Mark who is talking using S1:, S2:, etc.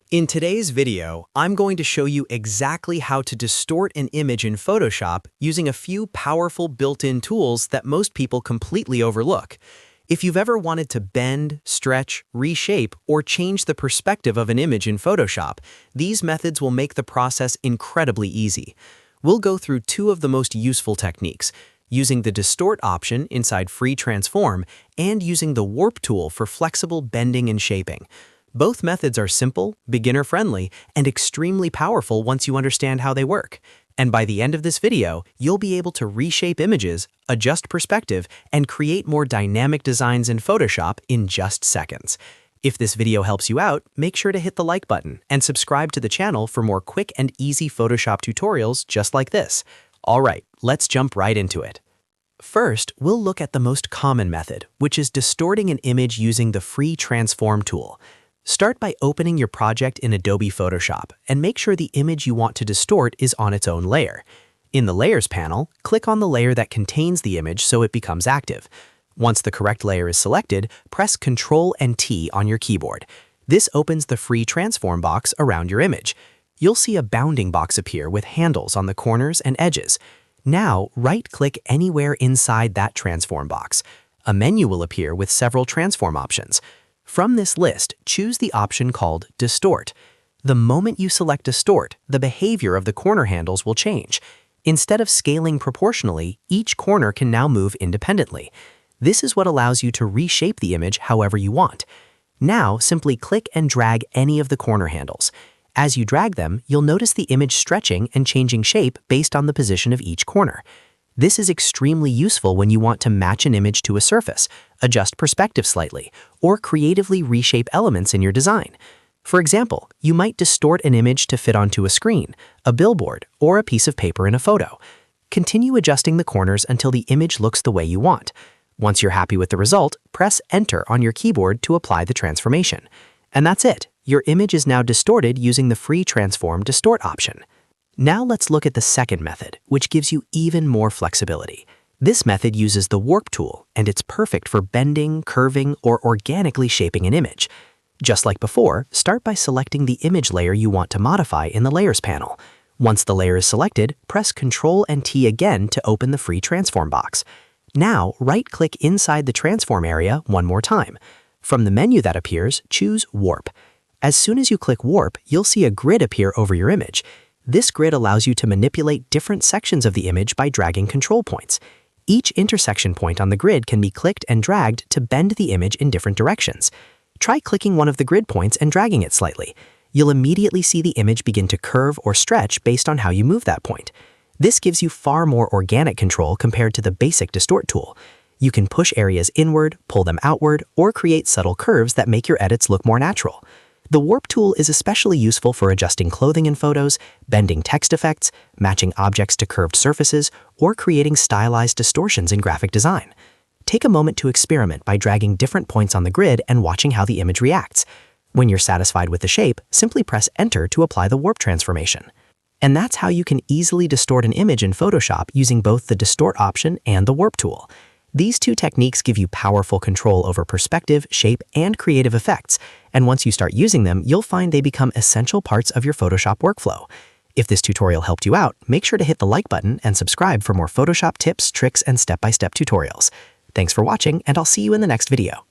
S1: In today's video, I'm going to show you exactly how to distort an image in Photoshop using a few powerful built-in tools that most people completely overlook. If you've ever wanted to bend, stretch, reshape, or change the perspective of an image in Photoshop, these methods will make the process incredibly easy. We'll go through two of the most useful techniques, using the Distort option inside Free Transform and using the Warp tool for flexible bending and shaping. Both methods are simple, beginner-friendly, and extremely powerful once you understand how they work. And by the end of this video, you'll be able to reshape images, adjust perspective, and create more dynamic designs in Photoshop in just seconds. If this video helps you out, make sure to hit the like button and subscribe to the channel for more quick and easy Photoshop tutorials just like this. Alright, let's jump right into it. First, we'll look at the most common method, which is distorting an image using the Free Transform tool. Start by opening your project in Adobe Photoshop and make sure the image you want to distort is on its own layer. In the Layers panel, click on the layer that contains the image so it becomes active. Once the correct layer is selected, press Ctrl and T on your keyboard. This opens the Free Transform box around your image. You'll see a bounding box appear with handles on the corners and edges. Now, right-click anywhere inside that transform box. A menu will appear with several transform options. From this list, choose the option called Distort. The moment you select Distort, the behavior of the corner handles will change. Instead of scaling proportionally, each corner can now move independently. This is what allows you to reshape the image however you want. Now, simply click and drag any of the corner handles. As you drag them, you'll notice the image stretching and changing shape based on the position of each corner. This is extremely useful when you want to match an image to a surface, adjust perspective slightly, or creatively reshape elements in your design. For example, you might distort an image to fit onto a screen, a billboard, or a piece of paper in a photo. Continue adjusting the corners until the image looks the way you want. Once you're happy with the result, press Enter on your keyboard to apply the transformation. And that's it. Your image is now distorted using the Free Transform Distort option. Now let's look at the second method, which gives you even more flexibility. This method uses the Warp tool, and it's perfect for bending, curving, or organically shaping an image. Just like before, start by selecting the image layer you want to modify in the Layers panel. Once the layer is selected, press Ctrl and T again to open the Free Transform box. Now, right-click inside the transform area one more time. From the menu that appears, choose Warp. As soon as you click Warp, you'll see a grid appear over your image. This grid allows you to manipulate different sections of the image by dragging control points. Each intersection point on the grid can be clicked and dragged to bend the image in different directions. Try clicking one of the grid points and dragging it slightly. You'll immediately see the image begin to curve or stretch based on how you move that point. This gives you far more organic control compared to the basic Distort tool. You can push areas inward, pull them outward, or create subtle curves that make your edits look more natural. The Warp tool is especially useful for adjusting clothing in photos, bending text effects, matching objects to curved surfaces, or creating stylized distortions in graphic design. Take a moment to experiment by dragging different points on the grid and watching how the image reacts. When you're satisfied with the shape, simply press Enter to apply the Warp transformation. And that's how you can easily distort an image in Photoshop using both the Distort option and the Warp tool. These two techniques give you powerful control over perspective, shape, and creative effects, and once you start using them, you'll find they become essential parts of your Photoshop workflow. If this tutorial helped you out, make sure to hit the like button and subscribe for more Photoshop tips, tricks, and step-by-step tutorials. Thanks for watching, and I'll see you in the next video.